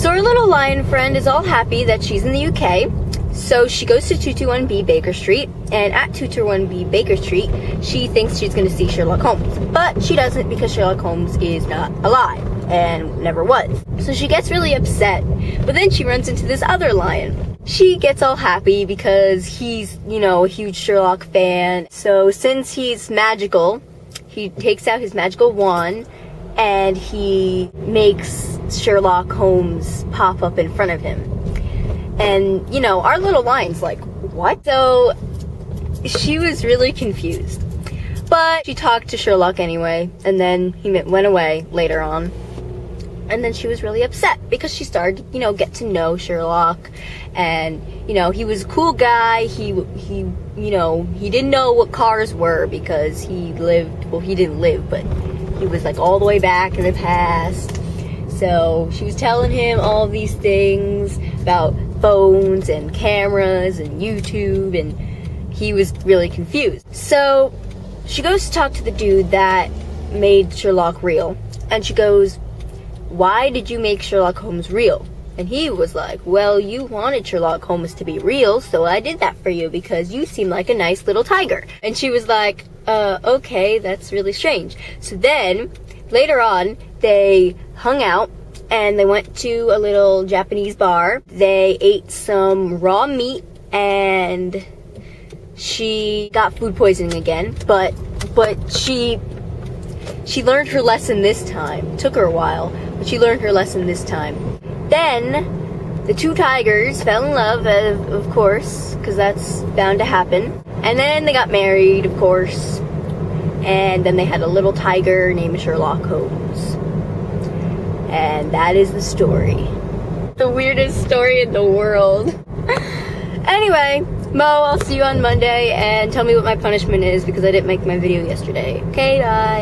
So our little lion friend is all happy that she's in the UK. So she goes to 221B Baker Street, and at 221B Baker Street, she thinks she's going to see Sherlock Holmes. But she doesn't, because Sherlock Holmes is not alive, and never was. So she gets really upset, but then she runs into this other lion. She gets all happy because he's, a huge Sherlock fan. So since he's magical, he takes out his magical wand, and he makes Sherlock Holmes pop up in front of him. And, our little lion's like, what? So she was really confused. But she talked to Sherlock anyway, and then he went away later on. And then she was really upset because she started, get to know Sherlock. And, he was a cool guy. He didn't know what cars were because he didn't live, but he was like all the way back in the past. So she was telling him all these things about phones and cameras and YouTube, and he was really confused. So she goes to talk to the dude that made Sherlock real, and she goes, why did you make Sherlock Holmes real? And he was like, well, you wanted Sherlock Holmes to be real, so I did that for you because you seem like a nice little tiger. And she was like, okay, that's really strange. So then later on they hung out and they went to a little Japanese bar. They ate some raw meat, and she got food poisoning again, but she learned her lesson this time. It took her a while, but she learned her lesson this time. Then the two tigers fell in love, of course, because that's bound to happen. And then they got married, of course, and then they had a little tiger named Sherlock Holmes. And that is the story. The weirdest story in the world. Anyway, Mo, I'll see you on Monday, and tell me what my punishment is because I didn't make my video yesterday. Okay, bye.